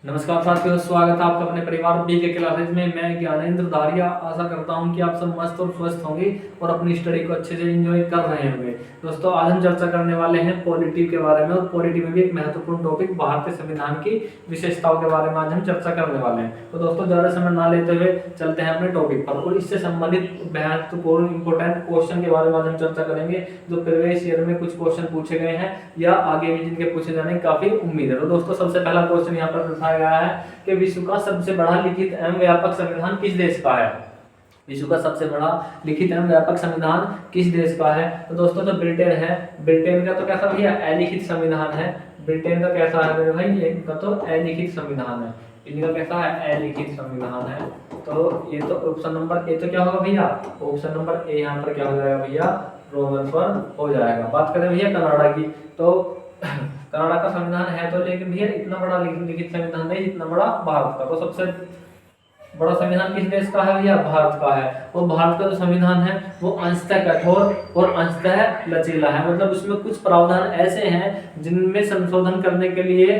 नमस्कार साथियों, स्वागत है आपका अपने परिवार बी के क्लासेज में। मैं ज्ञानेंद्र धारिया आशा करता हूं कि आप सब मस्त और स्वस्थ होंगे और अपनी स्टडी को अच्छे से एंजॉय कर रहे होंगे। दोस्तों, आज हम चर्चा करने वाले हैं पॉलिटी के बारे में, और पॉलिटी में भी एक महत्वपूर्ण टॉपिक भारतीय संविधान की विशेषताओं के बारे में आज हम चर्चा करने वाले हैं। तो दोस्तों, ज्यादा समय ना लेते हुए चलते हैं अपने टॉपिक पर, और इससे संबंधित महत्वपूर्ण इंपोर्टेंट क्वेश्चन के बारे में आज हम चर्चा करेंगे, जो प्रीवियस ईयर में कुछ क्वेश्चन पूछे गए हैं या आगे भी जिनके पूछे जाने की काफी उम्मीद है। तो दोस्तों, सबसे पहला क्वेश्चन यहाँ पर दर्शाया गया है कि विश्व का सबसे बड़ा लिखित एवं व्यापक संविधान किस देश का है। विश्व का सबसे बड़ा लिखित एवं व्यापक संविधान किस देश का है। तो दोस्तों, जो ब्रिटेन है, ब्रिटेन का तो कैसा भैया अलिखित संविधान है। ब्रिटेन का कैसा है मेरे भाई, ये इनका तो अलिखित संविधान है। इनका कैसा है, अलिखित संविधान है। तो ये तो ऑप्शन नंबर ए तो क्या होगा भैया, ऑप्शन नंबर ए यहाँ पर क्या हो जाएगा भैया, रोमन पर हो जाएगा। बात करें भैया कनाडा की, तो कनाडा का संविधान है तो, लेकिन भैया इतना बड़ा लिखित संविधान नहीं जितना बड़ा भारत का। तो सबसे बड़ा संविधान किस देश का है भैया, भारत का है। और भारत का जो संविधान है वो अंशतः कठोर और अंशतः लचीला है। मतलब उसमें कुछ प्रावधान ऐसे हैं जिनमें संशोधन करने के लिए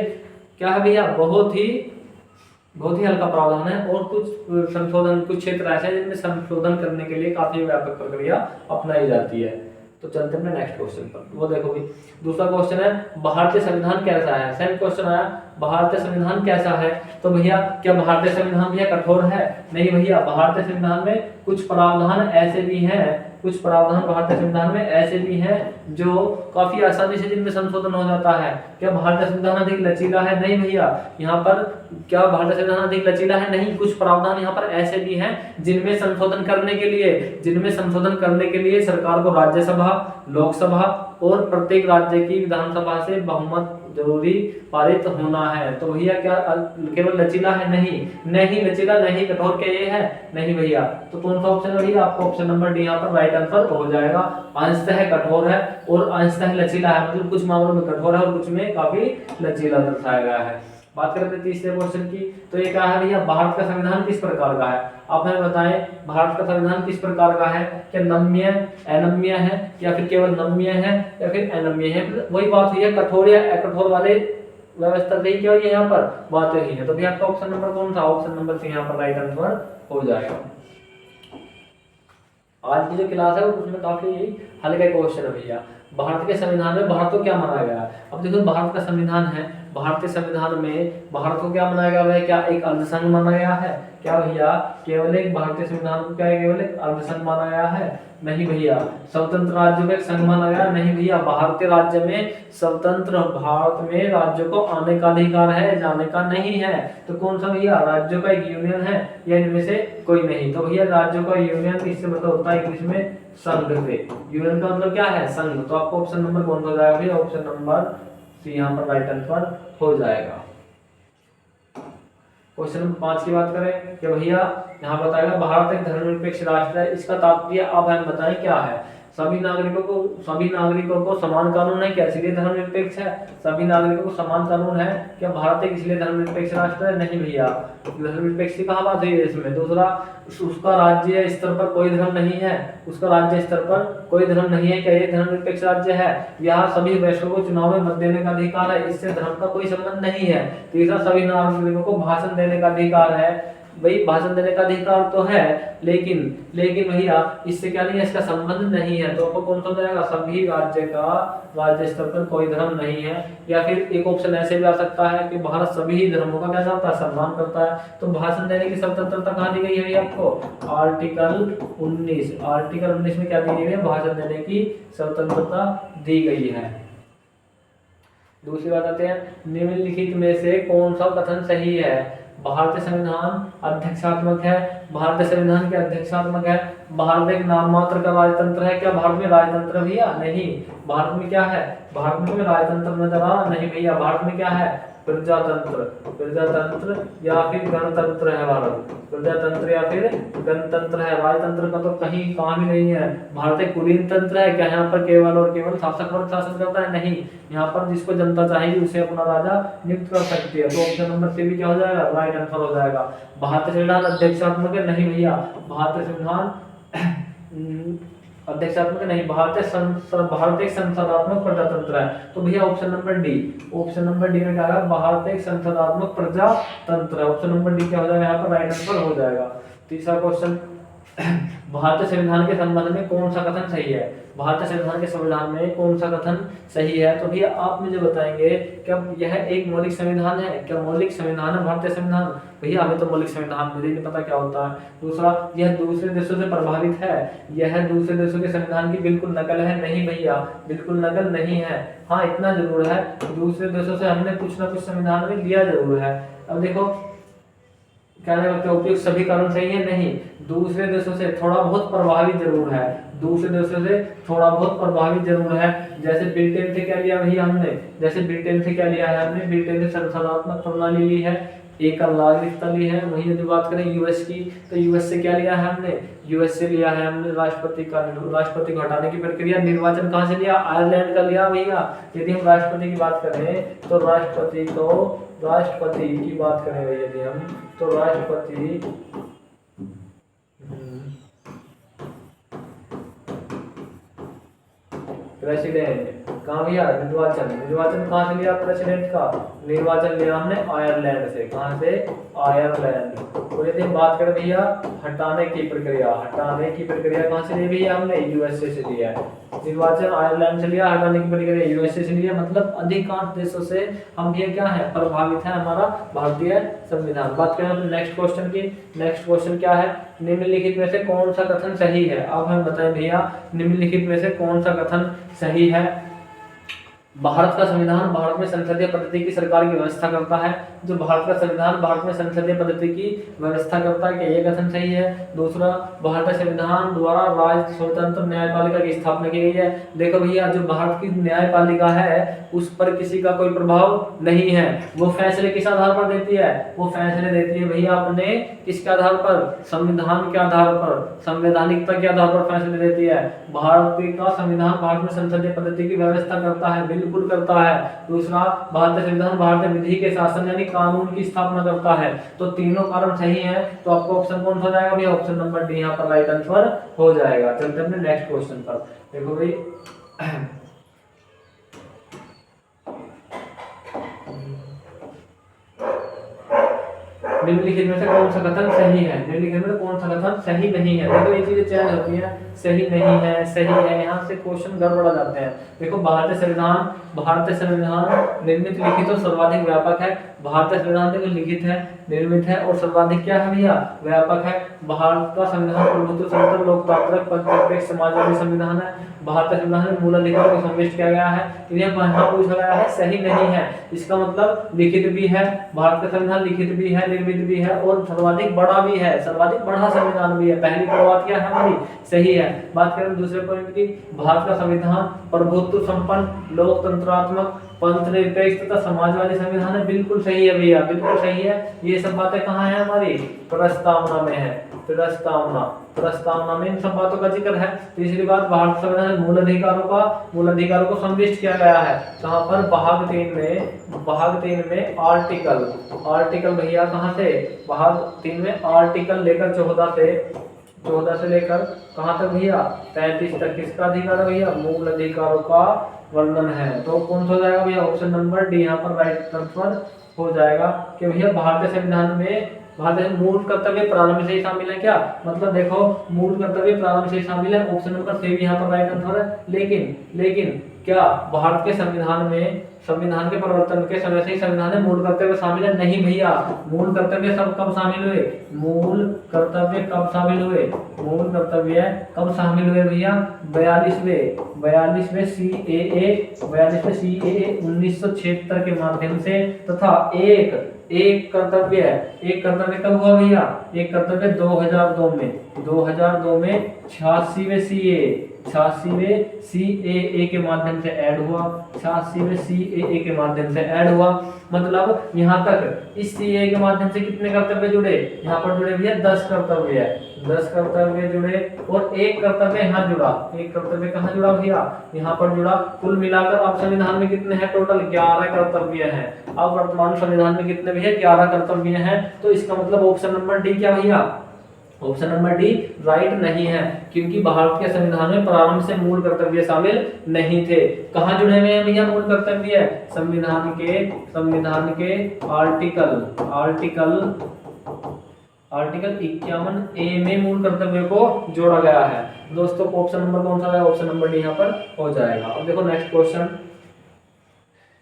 क्या है भैया, बहुत ही हल्का प्रावधान है, और कुछ संशोधन, कुछ क्षेत्र ऐसे हैं जिनमें संशोधन करने के लिए काफी व्यापक प्रक्रिया अपनाई जाती है। तो चलते हैं नेक्स्ट क्वेश्चन पर। वो देखो भी, दूसरा क्वेश्चन है भारतीय संविधान कैसा है। सेम क्वेश्चन आया, भारतीय संविधान कैसा है। तो भैया क्या भारतीय संविधान भैया कठोर है? नहीं भैया, भारतीय संविधान में कुछ प्रावधान ऐसे भी हैं, कुछ प्रावधान भारतीय संविधान में ऐसे भी हैं जो काफी आसानी से जिनमें संशोधन हो जाता है। क्या भारतीय संविधान अधिक लचीला है? नहीं भैया, यहाँ पर क्या भारतीय संविधान अधिक लचीला है? नहीं, कुछ प्रावधान यहाँ पर ऐसे भी हैं जिनमें संशोधन करने के लिए सरकार को राज्यसभा, लोकसभा और प्रत्येक राज्य की विधानसभा से बहुमत जरूरी पारित होना है। तो भैया क्या केवल लचीला है? नहीं लचीला, नहीं कठोर, क्या ये है? नहीं भैया। तो कौन सा ऑप्शन है भैया, आपको ऑप्शन नंबर डी यहाँ पर राइट आंसर हो जाएगा। अंशतः कठोर है और अंशतः लचीला है, मतलब कुछ मामलों में कठोर है और कुछ में काफी लचीला दर्शाया गया है। बात करते हैं तीसरे क्वेश्चन की, तो ये क्या है भैया, भारत का संविधान किस प्रकार का है। आप हमें बताएं, भारत का संविधान किस प्रकार का है। क्या नम्य, अनम्य है, या फिर केवल नम्य है, या फिर अनम्य है। वही बात हुई है, कठोर या अकठोर वाले व्यवस्था नहीं क्या हुई है, यहाँ पर बात यही है। तो भैया आपका ऑप्शन नंबर कौन सा, ऑप्शन नंबर सी यहाँ पर राइट आंसर हो जाएगा। आज की जो क्लास है उसमें काफी हल्का क्वेश्चन है भैया। भारत के संविधान में भारत को क्या माना गया है। अब देखो, भारत का संविधान है, भारतीय संविधान में भारत को क्या माना गया है, क्या एक अर्धसंघ माना गया है। क्या भैया केवल एक भारतीय संविधान को क्या केवल एक अर्धसंघ माना गया है? नहीं भैया। स्वतंत्र राज्यों का एक संघ माना गया? नहीं भैया। भारतीय राज्य में स्वतंत्र, भारत में राज्यों को आने का अधिकार है, जाने का नहीं है। तो कौन सा भैया, राज्यों का एक यूनियन है या इनमें से कोई नहीं। तो भैया राज्यों का यूनियन इससे मतलब होता है इंग्लिश में संघ से। यूनियन का मतलब क्या है, संघ। तो आपको ऑप्शन नंबर कौन सा हो जाएगा भैया, ऑप्शन नंबर सी यहाँ पर राइट आंसर हो जाएगा। क्वेश्चन नंबर 5 की बात करें कि भैया यहाँ बताएगा भारत एक धर्मनिरपेक्ष राष्ट्र है, इसका तात्पर्य आप हमें बताएं क्या है। सभी नागरिकों को समान कानून है, क्या इसलिए धर्मनिरपेक्ष है। सभी नागरिकों को समान कानून है, क्या भारत एक इसलिए धर्मनिरपेक्ष राष्ट्र है। नहीं भैया, धर्मनिरपेक्ष की कहाँ बात हुई है इसमें। दूसरा, उसका राज्य स्तर पर कोई धर्म नहीं है, उसका राज्य स्तर पर कोई धर्म नहीं है, क्या ये धर्मनिरपेक्ष राज्य है। यहाँ सभी वैश्यों को चुनाव में मत देने का अधिकार है, इससे धर्म का कोई संबंध नहीं है। तीसरा, सभी नागरिकों को भाषण देने का अधिकार है। भाई भाषण देने का अधिकार तो है, लेकिन भैया इससे क्या नहीं है, इसका संबंध नहीं है। तो आपको कौन सा जाएगा, सभी राज्य का राज्य स्तर पर कोई धर्म नहीं है। या फिर एक ऑप्शन ऐसे भी आ सकता है कि भारत सभी धर्मों का क्या करता है, सम्मान करता है। तो भाषण देने की स्वतंत्रता कहाँ दी गई है आपको, आर्टिकल 19 में क्या दी गई है, भाषण देने की स्वतंत्रता दी गई है। दूसरी बात आते हैं, निम्नलिखित में से कौन सा कथन सही है। भारतीय संविधान अध्यक्षात्मक है, भारतीय संविधान के अध्यक्षात्मक है। भारत एक नाम मात्र का राजतंत्र है, क्या भारत में राजतंत्र भैया। नहीं, भारत में क्या है, भारत में राजतंत्र नजर आ नहीं भैया। भारत में क्या है, प्रजातंत्र या फिर गणतंत्र है भारत। प्रजातंत्र या फिर गणतंत्र है, राजतंत्र का तो कहीं कहाँ भी नहीं है। भारत एक कुलीन तंत्र है, क्या यहाँ पर केवल और केवल शासक वर्ग शासन करता है। नहीं, यहाँ पर जिसको जनता चाहेगी उसे अपना राजा नियुक्त कर सकती है। तो ऑप्शन नंबर सी भी क्या हो जाएगा, राइट आंसर हो जाएगा। भारतीय संविधान अध्यक्षात्मक है। नहीं भैया, भारतीय संविधान अध्यक्षात्मक नहीं, भारत एक संसदात्मक प्रजातंत्र है। तो भैया option number D, option number D में क्या है, भारत एक संसदात्मक प्रजातंत्र है। ऑप्शन नंबर डी क्या हो जाएगा यहाँ पर, राइट आंसर हो जाएगा। तीसरा क्वेश्चन, भारतीय संविधान के संबंध में कौन सा कथन सही है? भारतीय संविधान के संविधान में कौन सा कथन सही है? तो भैया आप मुझे बताएंगे क्या यह एक मौलिक संविधान है? क्या मौलिक संविधान है भारतीय संविधान? भैया हमें तो मौलिक संविधान मुझे नहीं पता क्या होता है। दूसरा, यह दूसरे देशों से प्रभावित है? यह दूसरे देशों के संविधान की बिल्कुल नकल है? नहीं भैया, बिल्कुल नकल नहीं है। हाँ इतना जरूर है, दूसरे देशों से हमने कुछ ना कुछ संविधान में लिया जरूर है। अब देखो क्या उपयुक्त सभी कारण सही है? नहीं, दूसरे देशों से थोड़ा बहुत प्रभावित जरूर है, दूसरे देशों से थोड़ा बहुत प्रभावित जरूर है। जैसे ब्रिटेन से क्या लिया भैया हमने, जैसे ब्रिटेन से क्या लिया है हमने, ब्रिटेन से संसदात्मक प्रणाली ली है, एक नागरिकता ली है। वही यदि बात करें यूएस की, तो यूएस से क्या लिया है हमने, यूएस से लिया है हमने राष्ट्रपति को हटाने की प्रक्रिया। निर्वाचन कहाँ से लिया, आयरलैंड का लिया भैया। यदि हम राष्ट्रपति की बात करें तो राष्ट्रपति की बात करें भैया यदि हम, तो राष्ट्रपति प्रेसिडेंट कहाँ भैया, निर्वाचन कहाँ से लिया प्रेसिडेंट का, निर्वाचन लिया हमने आयरलैंड से। कहाँ से, आयरलैंड। तो यदि हम बात करें भैया हटाने की प्रक्रिया कहाँ से ली भैया हमने, यूएसए से लिया है। निर्वाचन आयरलैंड से लिया, हटाने की प्रक्रिया यूएसए से लिया। मतलब अधिकांश देशों से हम ये क्या है, प्रभावित है हमारा भारतीय संविधान। बात करें अपने नेक्स्ट क्वेश्चन की। नेक्स्ट क्वेश्चन क्या है, निम्नलिखित में से कौन सा कथन सही है? अब हम बताएं भैया निम्नलिखित में से कौन सा कथन सही है? भारत का संविधान भारत में संसदीय पद्धति की सरकार की व्यवस्था करता है। जो भारत का संविधान भारत में संसदीय पद्धति की व्यवस्था करता है, क्या ये कथन सही है? दूसरा, भारतीय संविधान द्वारा राज्य स्वतंत्र न्यायपालिका की स्थापना की गई है। देखो भैया जो भारत की न्यायपालिका है उस पर किसी का कोई प्रभाव नहीं है, वो फैसले किस आधार पर देती है, वो फैसले देती है भैया अपने किसके आधार पर, संविधान के आधार पर, संवैधानिकता के आधार पर फैसले देती है। भारत का संविधान भारत में संसदीय पद्धति की व्यवस्था करता है, बिल्कुल करता है। दूसरा, भारतीय संविधान भारतीय विधि के शासन यानी कानून की स्थापना करता है। तो तीनों कारण सही है, तो आपको ऑप्शन कौन सा जाएगा भैया, ऑप्शन नंबर डी यहाँ पर राइट आंसर हो जाएगा। चलते हैं अपने नेक्स्ट क्वेश्चन पर। देखो भाई निम्नलिखित में से कौन सा कथन सही है, निम्नलिखित में कौन सा कथन सही नहीं है? देखो ये चीजें चेंज होती हैं, सही नहीं है, सही है, यहाँ से क्वेश्चन गड़बड़ा जाते हैं। देखो भारतीय संविधान निर्मित, लिखित और सर्वाधिक व्यापक है। भारतीय संविधान देखो लिखित है, निर्मित है और सर्वाधिक क्या है भैया, व्यापक है। भारत का संविधान प्रभुत्व स्वतंत्र लोकतांत्रिक पंचवर्षीय समाजवादी संविधान है। भारतीय संविधान में मूल अधिकार को समाविष्ट किया गया है। यहाँ पूछा गया है सही नहीं है, इसका मतलब लिखित भी है, भारत का संविधान लिखित भी है, निर्मित भी है और सर्वाधिक बड़ा भी है, सर्वाधिक बड़ा संविधान भी है। पहली बात क्या है हमारी, सही है। बात करें दूसरे पॉइंट की, भारत का संविधान प्रभुत्व संपन्न लोकतंत्रात्मक पंथनिरपेक्ष तथा समाजवादी संविधान है। बिल्कुल सही है भैया, बिल्कुल सही है। ये सब बातें कहाँ है हमारी, प्रस्तावना में है, प्रस्तावना में इन सब बातों का जिक्र है। तीसरी बात, भारत संविधान में मूल अधिकारों को समाविष्ट किया गया है। कहाँ पर, भाग 3 में आर्टिकल भैया कहाँ से, भाग 3 में आर्टिकल लेकर 14 से लेकर कहाँ तक भैया, 35 तक किसका अधिकार है भैया, मूल अधिकारों का वर्णन है। तो कौन सा हो जाएगा भैया, ऑप्शन नंबर डी यहाँ पर राइट आंसर हो जाएगा कि भैया भारतीय संविधान में भारतीय मूल कर्तव्य प्रारंभ से ही शामिल है। क्या मतलब, देखो मूल कर्तव्य प्रारंभ से ही शामिल है, ऑप्शन नंबर सी भी यहाँ पर राइट आंसर है। लेकिन क्या भारत के संविधान के परिवर्तन के समय से ही संविधान में मूल कर्तव्य शामिल है? नहीं भैया, मूल कर्तव्य सब कब शामिल हुए, मूल कर्तव्य कब शामिल हुए भैया, 42वें CAA 1976 के माध्यम से, तथा एक कर्तव्य कब हुआ भैया, एक कर्तव्य 2002 में 86वें CAA के माध्यम से ऐड हुआ। मतलब यहाँ तक इस CAA के माध्यम से कितने कर्तव्य जुड़े, यहाँ पर जुड़े भैया 10 कर्तव्य जुड़े और एक कर्तव्य यहाँ जुड़ा, एक कर्तव्य कहाँ जुड़ा भैया, यहाँ पर जुड़ा। कुल मिलाकर अब संविधान में कितने हैं, टोटल 11 कर्तव्य हैं। अब वर्तमान संविधान में कितने भैया, 11 कर्तव्य हैं। तो इसका मतलब ऑप्शन नंबर डी क्या भैया, ऑप्शन नंबर डी राइट नहीं है, क्योंकि भारत के संविधान में प्रारंभ से मूल कर्तव्य शामिल नहीं थे। कहाँ जुड़े हुए हैं भैया मूल कर्तव्य? संविधान के आर्टिकल 51A में मूल कर्तव्य को जोड़ा गया है। दोस्तों ऑप्शन नंबर कौन सा है? ऑप्शन नंबर डी यहाँ पर हो जाएगा। अब देखो नेक्स्ट क्वेश्चन,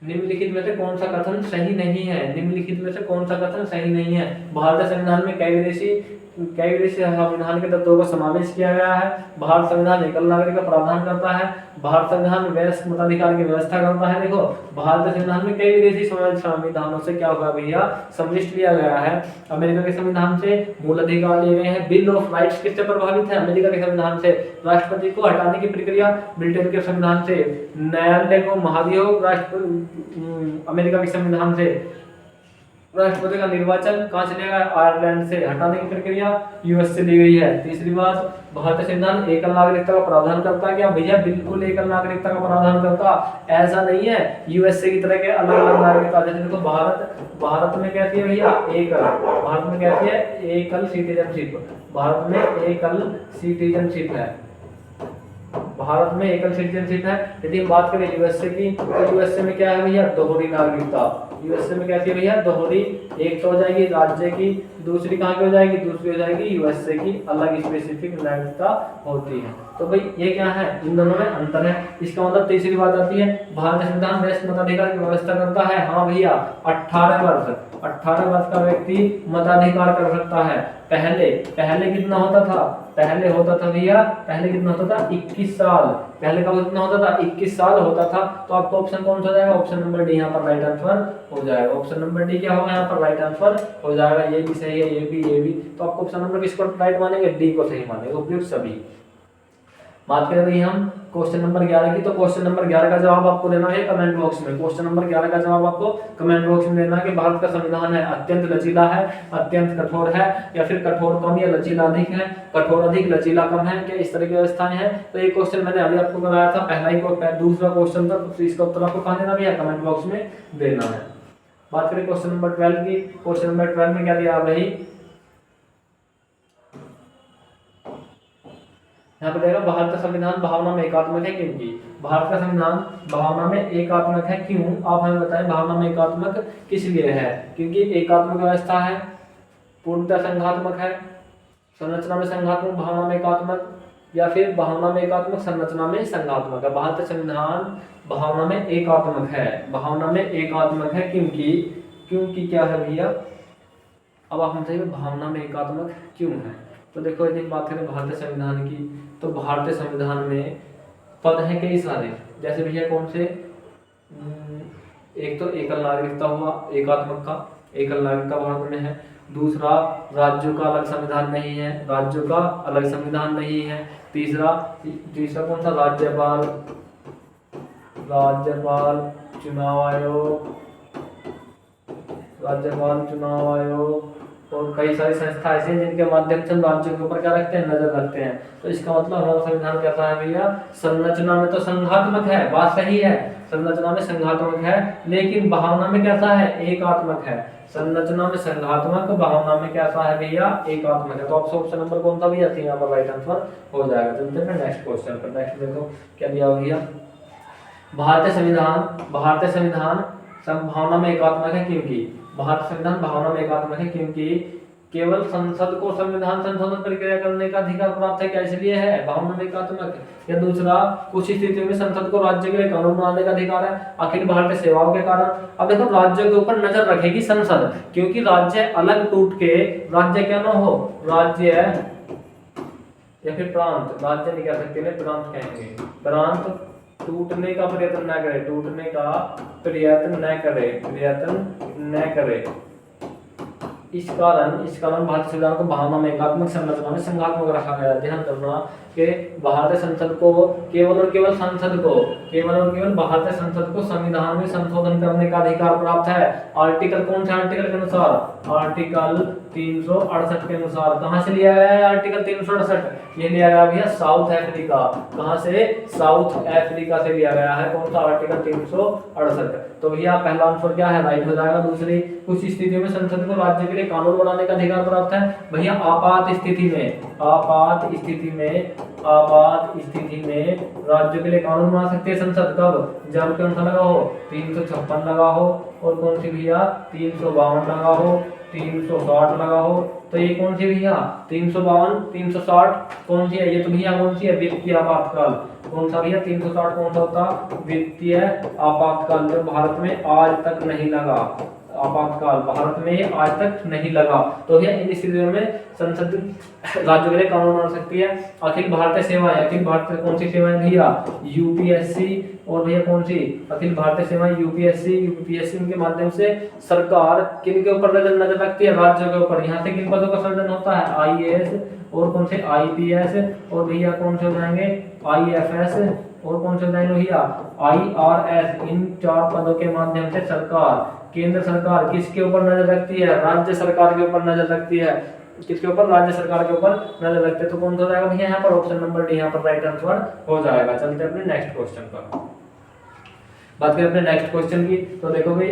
निम्नलिखित में से कौन सा कथन सही नहीं है? निम्नलिखित में से कौन सा कथन सही नहीं है? भारतीय संविधान में कई विदेशी संविधान के तत्वों का समावेश किया गया है। भारत संविधान एकल नागरिक का प्रावधान करता है। भारत संविधान वयस्क मताधिकार की व्यवस्था करता है। देखो भारतीय संविधान में कई विदेशी संविधानों से क्या हुआ भैया? सम्मिलित लिया गया है। अमेरिका के संविधान से मूल अधिकार लिए गए हैं। बिल ऑफ राइट्स किससे प्रभावित है? अमेरिका के संविधान से। राष्ट्रपति को हटाने की प्रक्रिया ब्रिटेन के संविधान से। न्यायालय को महाभियोग अमेरिका के संविधान से। राष्ट्रपति का निर्वाचन कहाँ से लिया गया? आयरलैंड से। हटाने की प्रक्रिया यूएस से ली गई है। तीसरी बात, भारतीय संविधान एकल नागरिकता का प्रावधान करता है क्या? भैया बिल्कुल एकल नागरिकता का प्रावधान करता, ऐसा नहीं है यूएसए की तरह के अलग अलग नागरिकता। जैसे देखो भारत में कहती है भैया एकल, भारत में कहती है एकल सिटीजनशिप, भारत में एकल सिटीजनशिप है, भारत में एकल सिटीजनशिप है। यदि हम बात करें यूएसए की, तो यूएसए में क्या है भैया? दोहरी नागरिकता। यूएसए में कहती है भैया दोहरी, एक तो हो जाएगी राज्य की, दूसरी कहाँ की हो जाएगी? दूसरी हो जाएगी यूएसए की अलग स्पेसिफिक नागरिकता होती है। तो भाई ये क्या है? इन दोनों में अंतर है। इसका मतलब तीसरी बात आती है, भारतीय संविधान वयस्क मताधिकार की व्यवस्था करता है। हाँ भैया 18 वर्ष का व्यक्ति मताधिकार कर सकता है। पहले कितना होता था? पहले होता था भैया, पहले कितना होता था? 21 साल। पहले का कितना होता था? 21 साल होता था। तो आपका ऑप्शन कौन सा हो जाएगा? ऑप्शन नंबर डी यहाँ पर राइट आंसर हो जाएगा। ऑप्शन नंबर डी क्या होगा? यहाँ पर राइट आंसर हो जाएगा। ये भी सही है, ये भी। तो आपको ऑप्शन नंबर किसको राइट मानेंगे? डी को सही मानेंगे, उपयुक्त सभी। बात करें भाई हम क्वेश्चन नंबर 11 की, तो क्वेश्चन नंबर 11 का जवाब आपको देना है कमेंट बॉक्स में। क्वेश्चन नंबर 11 का जवाब आपको कमेंट बॉक्स में देना है कि भारत का संविधान है अत्यंत लचीला है, अत्यंत कठोर है, या फिर कठोर कम या लचीला अधिक है, कठोर अधिक लचीला कम है, क्या इस तरह की व्यवस्थाएं हैं। तो ये क्वेश्चन मैंने अभी आपको कराया था, पहला ही दूसरा क्वेश्चन था, तो इसका उत्तर आपको कहाँ देना भैया? कमेंट बॉक्स में देना है। बात करें क्वेश्चन नंबर 12 की, क्वेश्चन नंबर 12 में क्या दिया भाई? यहाँ पर देखा भारत का संविधान भावना में एकात्मक है क्योंकि भारत का संविधान भावना में एकात्मक है। क्यों? आप हमें बताएं भावना में एकात्मक किस लिए है? क्योंकि एकात्मक व्यवस्था है, पूर्णतः संघात्मक है, संरचना में संघात्मक, भावना में एकात्मक, या फिर भावना में एकात्मक संरचना में संघात्मक है। भारत का संविधान भावना में एकात्मक है, भावना में एकात्मक है क्योंकि क्या है भैया? अब आप हमसे भावना में एकात्मक क्यों है? तो देखो यदि बात करें भारतीय संविधान की, तो भारतीय संविधान में पद हैं कई सारे। जैसे भैया कौन से? एक तो एकल नागरिकता हुआ, एकात्मक का एकल नागरिकता भारत में है। दूसरा, राज्यों का अलग संविधान नहीं है, राज्यों का अलग संविधान नहीं है। तीसरा कौन सा? राज्यपाल चुनाव आयोग और कई सारी संस्था ऐसी हैं जिनके माध्यम से हम राज्यों के ऊपर क्या रखते हैं? नजर रखते हैं। तो इसका मतलब हमारा संविधान कैसा है भैया? संरचना में तो संघात्मक है, बात सही है, संरचना में संघात्मक है, लेकिन भावना में कैसा है? एकात्मक है। संरचना में संघात्मक, भावना में कैसा है भैया? एकात्मक है। तो आपसे ऑप्शन नंबर कौन सा भैया? यहाँ पर राइट आंसर हो जाएगा। चलते हैं नेक्स्ट क्वेश्चन पर। नेक्स्ट देखो क्या दिया भैया? भारतीय संविधान भावना में एकात्मक है क्योंकि भारतीय संविधान भावना में एकात्मक है क्योंकि केवल संसद को संविधान संशोधन प्रक्रिया करने का अधिकार प्राप्त है। क्या इसलिए है भावना में एकात्मक? या दूसरा, कुछ स्थितियों में संसद को राज्य के लिए कानून बनाने का अधिकार है अखिल भारतीय सेवाओं के कारण। अब देखो राज्य के ऊपर नजर रखेगी संसद, क्योंकि राज्य अलग टूट के राज्य क्या ना हो, राज्य या फिर प्रांत, राज्य नहीं कह सकते, प्रांत कहेंगे, प्रांत टूटने का प्रयत्न न करे, टूटने का प्रयत्न न करे। इस कारण भारतीय संविधान को भावना में एकात्मक, संरचना में संघात्मक रखा गया। ध्यान करना कि भारतीय संसद को केवल और केवल भारतीय संसद को संविधान में संशोधन करने का अधिकार प्राप्त है। आर्टिकल कौन से आर्टिकल के अनुसार? आर्टिकल 368 के अनुसार कहाँ से लिया गया है आर्टिकल 368? ये लिया गया भैया साउथ अफ्रीका। कहाँ से? साउथ अफ्रीका से लिया गया है कौन सा आर्टिकल 368। तो भैया पहला आंसर क्या है? राइट हो जाएगा। दूसरी, कुछ स्थितियों में संसद को राज्य के लिए कानून बनाने का अधिकार प्राप्त है। भैया आपात स्थिति में राज्य के लिए कानून बना सकती है संसद। कब? जब कौन सा लगा हो? 356 लगा हो, और कौन सी भैया 352 लगा हो, 360 लगा हो। तो ये कौन सी भैया 352 360 कौन सी है? ये तो भैया कौन सी है? वित्तीय आपातकाल। कौन सा भैया 360 कौन सा होता? वित्तीय आपातकाल, जो भारत में आज तक नहीं लगा। आपातकाल भारत में आज तक नहीं लगा। तो भैया इन स्थितियों में संसद राज्यों के लिए कानून बना सकती है। अखिल भारतीय सेवाएं, अखिल भारतीय कौन सी सेवाएं भैया? यूपीएससी। और भैया कौन सी? अखिल भारतीय सेवाएं यूपीएससी। यूपीएससी के माध्यम से सरकार किन के ऊपर नजर रखती है? राज्यों के ऊपर। यहाँ से किन पदों का सृजन होता है? आईएएस, और कौन से? आईपीएस, और भैया कौन से हो जाएंगे? आईएफएस, और कौन से हो जाएंगे भैया? आईआरएस। इन 4 पदों के माध्यम से सरकार, केंद्र सरकार किसके ऊपर नजर रखती है? राज्य सरकार के ऊपर नजर रखती है। किसके ऊपर? राज्य सरकार के ऊपर नजर रखते हैं। तो कौन सा हो जाएगा भैया यहाँ पर? ऑप्शन नंबर डी यहाँ पर राइट आंसर हो जाएगा। चलते हैं अपने नेक्स्ट क्वेश्चन पर। बात करें अपने नेक्स्ट क्वेश्चन की, तो देखो भाई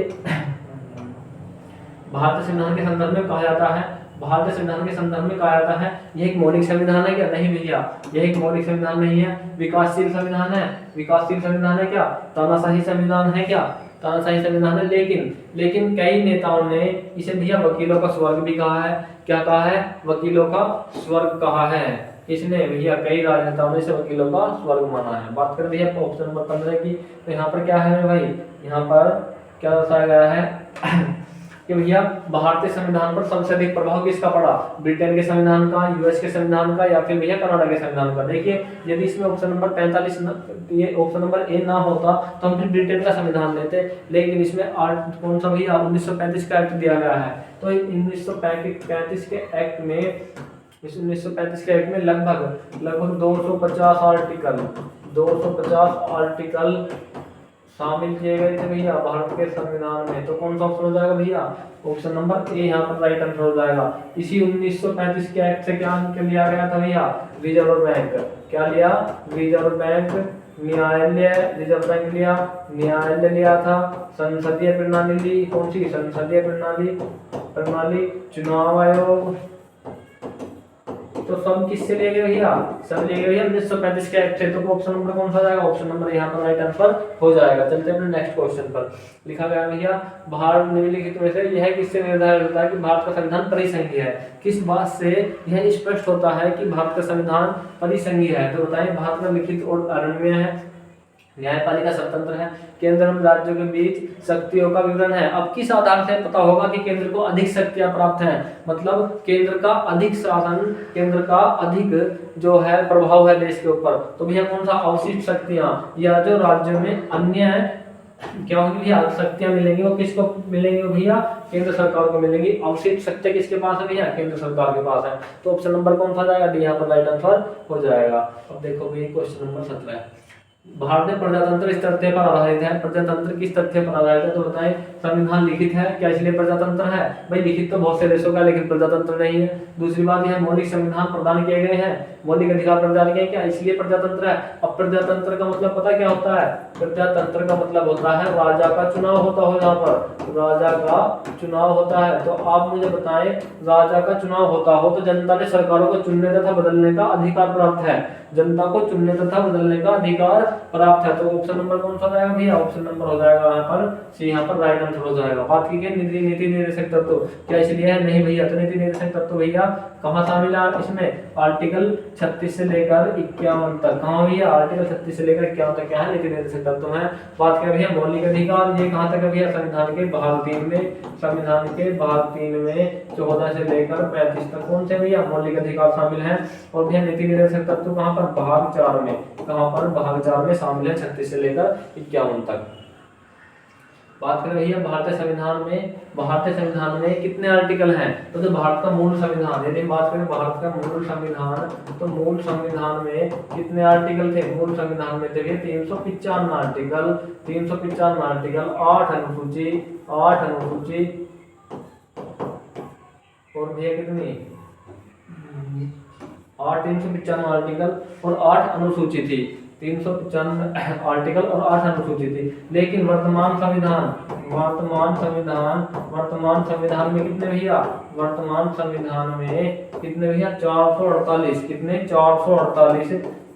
भारतीय संविधान के संदर्भ में कहा जाता है, भारतीय संविधान के संदर्भ में कहा जाता है यह एक मौलिक संविधान है क्या? नहीं भैया, यह एक मौलिक संविधान नहीं है। विकासशील संविधान है। विकासशील संविधान है क्या? तानाशाही संविधान है क्या? तानाशाही संविधान है। लेकिन कई नेताओं ने इसे भैया वकीलों का स्वर्ग भी कहा है। क्या कहा है? वकीलों का स्वर्ग कहा है। इसने भैया कई राजनेताओं ने इसे वकीलों का स्वर्ग माना है। बात करें भैया ऑप्शन नंबर 15 की, तो यहाँ पर क्या है भाई? यहाँ पर क्या दर्शाया गया है कि भैया भारतीय संविधान पर सबसे अधिक प्रभाव किसका पड़ा? ब्रिटेन के संविधान का, यूएस के संविधान का, या फिर भैया कनाडा के संविधान का। देखिए यदि इसमें ऑप्शन नंबर 45 ये ऑप्शन नंबर ए ना होता तो हम फिर ब्रिटेन का संविधान लेते, लेकिन इसमें कौन सा भैया 1935 का एक्ट दिया गया है। तो 1935 के एक्ट में 1935 के एक्ट में लगभग 250 आर्टिकल शामिल किए गए थे भैया भारत के संविधान में। तो कौन सा ऑप्शन हो जाएगा भैया? ऑप्शन नंबर ए यहाँ पर राइट आंसर हो जाएगा। इसी 1935 के एक्ट से क्या लिया गया था भैया? Reserve bank. क्या लिया? Reserve bank. न्यायालय, रिजर्व बैंक लिया, न्यायालय लिया था, संसदीय प्रणाली ली। कौन सी? संसदीय प्रणाली, चुनाव आयोग। तो सब किससे लिए गए भैया? सब लिए गए भैया 1935 के एक्ट से। तो ऑप्शन नंबर कौन सा जाएगा? ऑप्शन नंबर यहाँ पर राइट आंसर हो जाएगा। चलते हैं अपने नेक्स्ट क्वेश्चन पर। लिखा गया भैया भारत निम्नलिखित में से यह किससे निर्धारित होता है कि भारत का संविधान परिसंघीय है? किस बात से यह स्पष्ट होता है कि भारत का संविधान परिसंघीय है? तो बताएं। भारत में लिखित और अरण्य है, न्यायपालिका स्वतंत्र है, केंद्र और राज्यों के बीच शक्तियों का विवरण है। अब किस आधार से पता होगा कि केंद्र को अधिक शक्तियां प्राप्त हैं? मतलब केंद्र का अधिक शासन, केंद्र का अधिक जो है प्रभाव है देश के ऊपर। तो भैया कौन सा? अवशिष्ट शक्तियां, या जो राज्यों में अन्य क्या होगी भैया शक्तियां मिलेंगी, वो किसको मिलेंगी भैया? केंद्र सरकार को मिलेंगी। अवशिष्ट शक्तियां किसके पास है भैया? केंद्र सरकार के पास है। तो ऑप्शन नंबर कौन सा जाएगा? डी यहाँ पर राइट आंसर हो जाएगा। अब देखो भैया क्वेश्चन नंबर 17। भारत में प्रजातंत्र इस तथ्य पर आधारित है। प्रजातंत्र किस तथ्य पर आधारित है? तो बताएं। संविधान लिखित है, क्या इसलिए प्रजातंत्र है? भाई लिखित तो बहुत से देशों का, लेकिन प्रजातंत्र नहीं है। दूसरी बात यह मौलिक संविधान प्रदान किए गए हैं, मौलिक अधिकार प्रदान किए, क्या इसलिए प्रजातंत्र है? अब प्रजातंत्र का मतलब पता क्या होता है? प्रजातंत्र का मतलब होता है राजा का चुनाव होता हो। यहाँ पर राजा का चुनाव होता है। तो आप मुझे बताएं, राजा का चुनाव होता हो तो जनता ने सरकारों को चुनने तथा बदलने का अधिकार प्राप्त है। जनता को चुनने तथा बदलने का अधिकार प्राप्त है। तो ऑप्शन नंबर कौन सा जाएगा भैया? ऑप्शन नंबर हो जाएगा यहाँ पर सी, यहाँ पर राइट आंसर हो जाएगा। बात की गई नीति निर्देशक तत्व, क्या इसलिए है? नहीं भैया। तो नीति निर्देशक तत्व भैया कहाँ शामिल है इसमें? आर्टिकल 36 से लेकर 51 तक। कहाँ भैया? आर्टिकल 36 से लेकर 51 तक क्या है? नीति निर्देशक तत्व है। बात करें भैया मौलिक अधिकार, ये कहाँ तक है भैया? संविधान के भाग 3 में, संविधान के भाग 3 में 14 से लेकर 35 तक कौन से भैया मौलिक अधिकार शामिल है। और भैया नीति निर्देशक तत्व कहाँ पर? भाग 4 में। कहाँ पर? भाग 4 में शामिल है, 36 से लेकर 51 तक। बात करें भैया भारतीय संविधान में कितने आर्टिकल हैं? तो जो भारत का मूल संविधान, यदि बात करें भारत का मूल संविधान, तो मूल संविधान में कितने आर्टिकल थे? मूल संविधान में थे 395 आर्टिकल, 395 आर्टिकल, 8 अनुसूची और भैया कितनी 395 आर्टिकल और 8 अनुसूची थी। 395 आर्टिकल और 8 अनुसूची थी। लेकिन वर्तमान संविधान में कितने भैया, वर्तमान संविधान में कितने भैया 448, कितने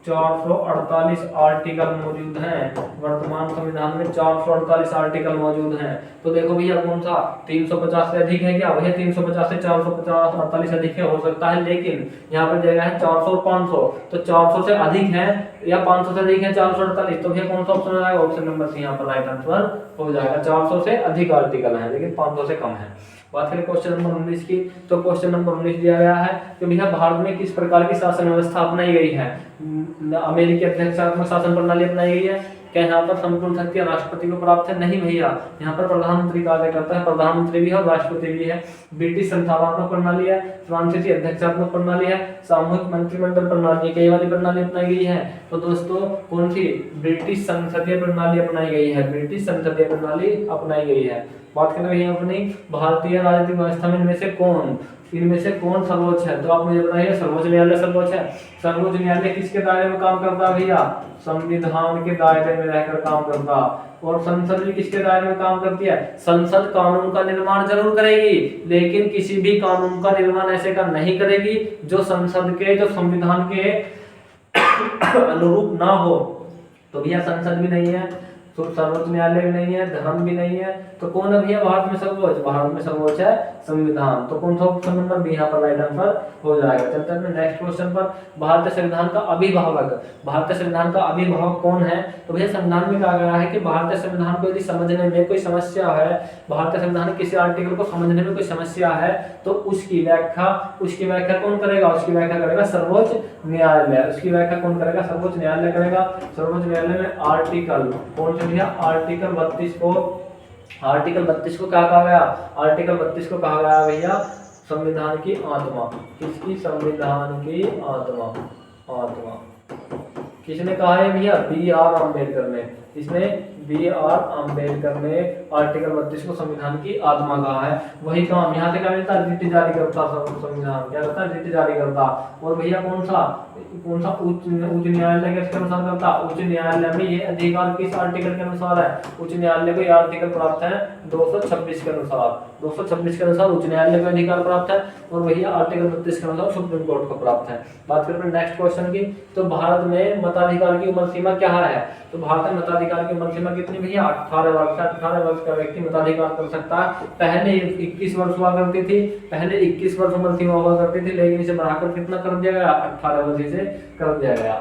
448 आर्टिकल मौजूद हैं। वर्तमान संविधान में 448 आर्टिकल मौजूद हैं। तो देखो भैया कौन सा 350 से अधिक है क्या भैया, 350 से 450 48 अधिक है, हो सकता है। लेकिन यहाँ पर जगह है 400 और 500, तो 400 से अधिक है या 500 से अधिक है 448, तो भैया कौन सा ऑप्शन आएगा, ऑप्शन नंबर सी यहाँ पर राइट आंसर हो जाएगा। 400 से अधिक आर्टिकल है लेकिन 500 से कम है। बात करें क्वेश्चन नंबर 19 की, तो क्वेश्चन नंबर 19 दिया गया है कि भैया भारत में किस प्रकार की शासन व्यवस्था अपनाई गई है। अमेरिकी अध्यक्षात्मक शासन प्रणाली अपनाई गई है क्या, यहाँ पर संपूर्ण शक्ति राष्ट्रपति को प्राप्त है, नहीं भैया, यहाँ पर प्रधानमंत्री कार्य करता है, प्रधानमंत्री भी है और राष्ट्रपति भी है। ब्रिटिश संस्थानात्मक प्रणाली है, फ्रांसीसी अध्यक्षात्मक प्रणाली है, सामूहिक मंत्रिमंडल प्रणाली, कई वाली प्रणाली अपनाई गई है। तो दोस्तों कौन सी, ब्रिटिश संसदीय प्रणाली अपनाई गई है, ब्रिटिश संसदीय प्रणाली अपनाई गई है। बात करें भैया अपनी भारतीय राजनीतिक व्यवस्था में इनमें से कौन सर्वोच्च है, तो आप मुझे बताइए। सर्वोच्च न्यायालय सर्वोच्च है। सर्वोच्च न्यायालय किसके दायरे में काम करता है भैया, संविधान के दायरे में रहकर काम करता। और संसद भी किसके दायरे में काम करती है, संसद कानून का निर्माण जरूर करेगी लेकिन किसी भी कानून का निर्माण ऐसे का नहीं करेगी जो संसद के, जो संविधान के अनुरूप ना हो। तो भैया संसद भी नहीं है, तो सर्वोच्च न्यायालय भी नहीं है, धर्म भी नहीं है, तो कौन है भैया भारत में सर्वोच्च, भारत में सर्वोच्च है संविधान। तो कौन सा ऑप्शन नंबर बी यहाँ पर राइट आंसर हो जाएगा। चलते हैं नेक्स्ट क्वेश्चन पर। भारतीय संविधान का अभिभावक, भारतीय संविधान का अभिभावक कौन है, तो भैया संविधान में कहा गया है कि भारतीय संविधान को यदि समझने में कोई समस्या है, भारतीय संविधान के किसी आर्टिकल को समझने में कोई समस्या है तो उसकी व्याख्या कौन करेगा, उसकी व्याख्या करेगा सर्वोच्च न्यायालय। उसकी व्याख्या कौन करेगा, सर्वोच्च न्यायालय करेगा। सर्वोच्च न्यायालय में आर्टिकल कौन से भैया, आर्टिकल 32 को क्या कहा गया, आर्टिकल 32 को कहा गया भैया संविधान की आत्मा। किसकी, संविधान की आत्मा। किसने कहा है भैया, B.R. अम्बेडकर ने। इसने B.R. अम्बेडकर ने आर्टिकल 32 को संविधान की आत्मा कहा है। वही काम यहाँ से क्या मिलता है, रिट जारी करता संविधान, क्या करता है, रिट जारी करता। और भैया कौन सा उच्च न्यायालय के अनुसार करता, उच्च न्यायालय में ये अधिकार किस आर्टिकल के अनुसार है, उच्च न्यायालय को ये आर्टिकल प्राप्त है 226 के अनुसार, 226 के अनुसार उच्च न्यायालय को अधिकार प्राप्त है और भैया आर्टिकल 32 के अनुसार सुप्रीम कोर्ट को प्राप्त है। बात करें नेक्स्ट क्वेश्चन की, तो भारत में मताधिकार की उम्र सीमा क्या है, तो भारत में मताधिकार की उम्र सीमा कितनी भैया, 18 वर्ष। 18 वर्ष का व्यक्ति मताधिकार कर सकता है। पहले 21 वर्ष हुआ करती थी, पहले 21 वर्ष उम्र सीमा हुआ करती थी, लेकिन इसे बढ़ाकर कितना कर दिया गया, 18 वर्ष से कर दिया गया।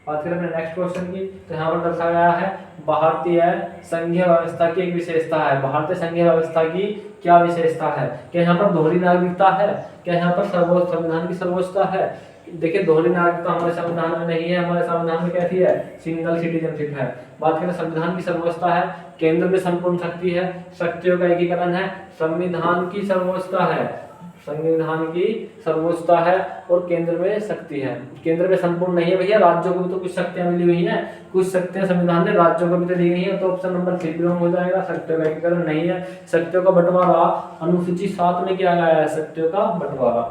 बात करें नेक्स्ट क्वेश्चन की, तो यहाँ पर दर्शाया गया है भारतीय संघीय व्यवस्था की एक विशेषता है। भारतीय संघीय व्यवस्था की क्या विशेषता है, क्या यहाँ पर दोहरी नागरिकता है, क्या यहाँ पर संविधान की सर्वोच्चता है। देखिए दोहरी नागरिकता हमारे संविधान में नहीं है, हमारे संविधान में कैसी है, सिंगल सिटीजनशिप है। बात करें संविधान की सर्वोच्चता है, केंद्र में संपूर्ण शक्ति है, शक्तियों का एकीकरण है, संविधान की सर्वोच्चता है, संविधान की सर्वोच्चता है और केंद्र में शक्ति है। केंद्र में संपूर्ण नहीं है भैया, राज्यों को भी तो कुछ शक्तियां मिली हुई हैं, कुछ शक्तियां संविधान ने राज्यों को भी तो दी गई है। तो ऑप्शन नंबर सी बिलोंग हो जाएगा, शक्तियों का एकीकरण नहीं है। शक्तियों का बंटवारा अनुसूची 7 में किया गया है, शक्तियों का बंटवारा।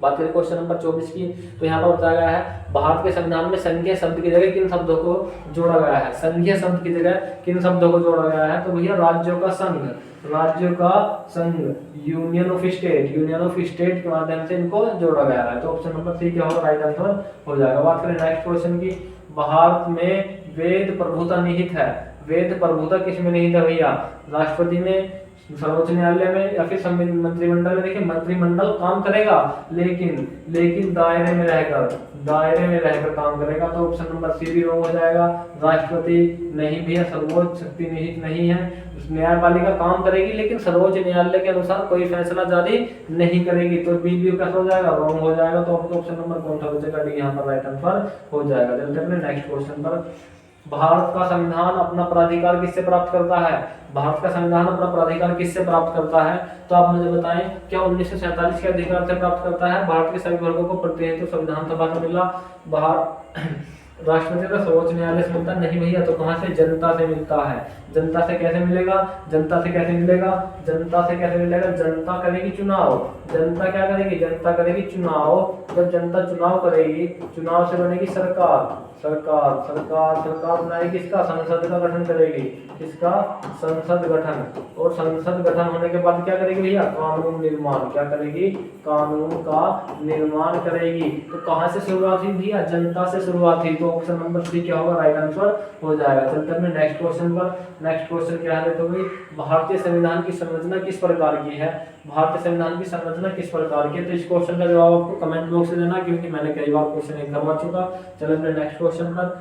बात करें क्वेश्चन नंबर 24 की, तो यहाँ पर बताया गया है भारत के संविधान में संघीय शब्द की जगह किन शब्दों को जोड़ा गया है, संघीय शब्द की जगह किन शब्दों को जोड़ा गया है, तो भैया राज्यों का संघ, राज्यों का संघ, union of state, union of state के माध्यम से इनको जोड़ा गया है। तो ऑप्शन नंबर सी क्या होगा, राइट आंसर हो जाएगा। बात करें नेक्स्ट क्वेश्चन की, भारत में वेद प्रभुता निहित है। वेद प्रभुता किस में निहित है भैया, राष्ट्रपति में, सर्वोच्च न्यायालय में या फिर मंत्रिमंडल में। देखिए मंत्रिमंडल काम करेगा लेकिन दायरे में रहकर काम करेगा। तो ऑप्शन नंबर सी भी रॉन्ग हो जाएगा। राष्ट्रपति नहीं भैया, सर्वोच्च शक्ति निहित नहीं है। न्यायपालिका काम करेगी लेकिन सर्वोच्च न्यायालय के अनुसार कोई फैसला जारी नहीं करेगी। तो बी भी कैसा हो जाएगा, रॉन्ग हो जाएगा। तो ऑप्शन नंबर कौन सा बचेगा, डी यहाँ पर राइट आंसर हो जाएगा। चलते हैं नेक्स्ट क्वेश्चन पर। भारत का संविधान अपना प्राधिकार किससे प्राप्त करता है, भारत का संविधान अपना प्राधिकार किससे प्राप्त करता है, तो आप मुझे बताएं क्या 1947 के अधिकार से प्राप्त करता है। भारत के सभी वर्गों को प्रतिनिधित्व संविधान सभा से मिला। राष्ट्रपति तो सर्वोच्च न्यायालय से मिलता नहीं भैया, तो कहाँ से? जनता से मिलता है। जनता से कैसे मिलेगा? जनता से कैसे मिलेगा? जनता से कैसे मिलेगा? जनता करेगी चुनाव। जनता क्या करेगी? जनता करेगी चुनाव। जब जनता चुनाव करेगी, चुनाव से बनेगी सरकार। सरकार सरकार सरकार बनाएगी किसका? संसद का गठन करेगी। किसका? संसद गठन। और संसद गठन होने के बाद क्या करेगी भैया? कानून निर्माण। क्या करेगी? कानून का निर्माण करेगी। तो कहाँ से शुरुआत हुई भैया? जनता से शुरुआत हुई। तो ऑप्शन नंबर 3 क्या होगा? राइट आंसर हो जाएगा। चलते हैं नेक्स्ट क्वेश्चन पर। नेक्स्ट क्वेश्चन क्या है? तो भाई भारतीय संविधान की संरचना किस प्रकार की है? भारतीय संविधान की संरचना किस प्रकार की है? तो इस क्वेश्चन का जवाब आपको कमेंट बॉक्स में देना, क्योंकि मैंने कई बार क्वेश्चन एक करवा चुका। चलो अपने नेक्स्ट क्वेश्चन पर।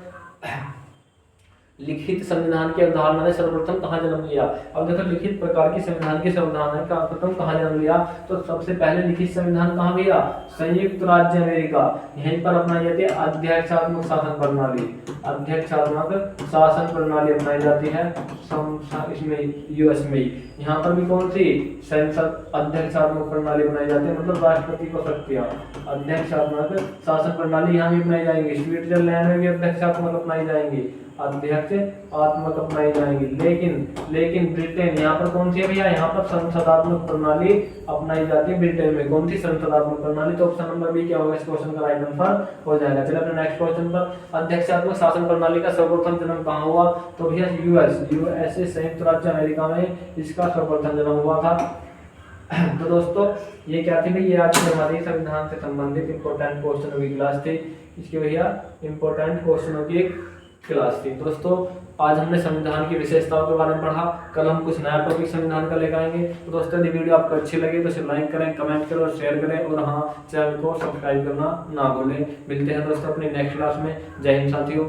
लिखित संविधान की अवधारणा ने सर्वप्रथम कहाँ जन्म लिया? अब देखो, लिखित प्रकार की संविधान की अवधारणा का प्रथम कहाँ जन्म लिया? तो सबसे पहले लिखित संविधान कहाँ भैया? संयुक्त राज्य अमेरिका। यहीं पर अपनाई जाती है अध्यक्षात्मक शासन प्रणाली। अध्यक्षात्मक शासन प्रणाली अपनाई जाती है इसमें, यूएस में। यहाँ पर भी कौन सी? संसद अध्यक्षात्मक प्रणाली बनाई जाती है, मतलब राष्ट्रपति को शक्तियां। अध्यक्षात्मक शासन प्रणाली यहाँ भी अपनाई जाएंगी। स्विट्जरलैंड में भी अध्यक्षात्मक अपनाई जाएंगी, अध्यक्ष आत्मक अपनाई जाएंगी। लेकिन ब्रिटेन, यहाँ पर कौन सी है भैया? यहाँ पर संसदात्मक प्रणाली अपनाई जाती है ब्रिटेन में। कौन सी? संसदात्मक प्रणाली। तो ऑप्शन नंबर बी क्या होगा इस क्वेश्चन का? राइट आंसर हो जाएगा। चलिए अपने नेक्स्ट क्वेश्चन पर। अध्यक्षात्मक शासन प्रणाली का सर्वप्रथम जन्म कहाँ हुआ? तो भैया यूएसए, संयुक्त राज्य अमेरिका में इसका सर्वप्रथम जन्म हुआ था। तो दोस्तों ये क्या थी भाई? ये आज की हमारी संविधान से संबंधित इंपॉर्टेंट क्वेश्चनों की क्लास थी। इसके भैया इंपॉर्टेंट क्वेश्चनों की क्लास थी। दोस्तों आज हमने संविधान की विशेषताओं के बारे में पढ़ा। कल हम कुछ नया टॉपिक संविधान का लेकर आएंगे। तो दोस्तों यदि वीडियो आपको अच्छी लगी तो इसे लाइक करें, कमेंट करें और शेयर करें, और हाँ, चैनल को सब्सक्राइब करना ना भूलें। मिलते हैं दोस्तों अपनी नेक्स्ट क्लास में। जय हिंद साथियों।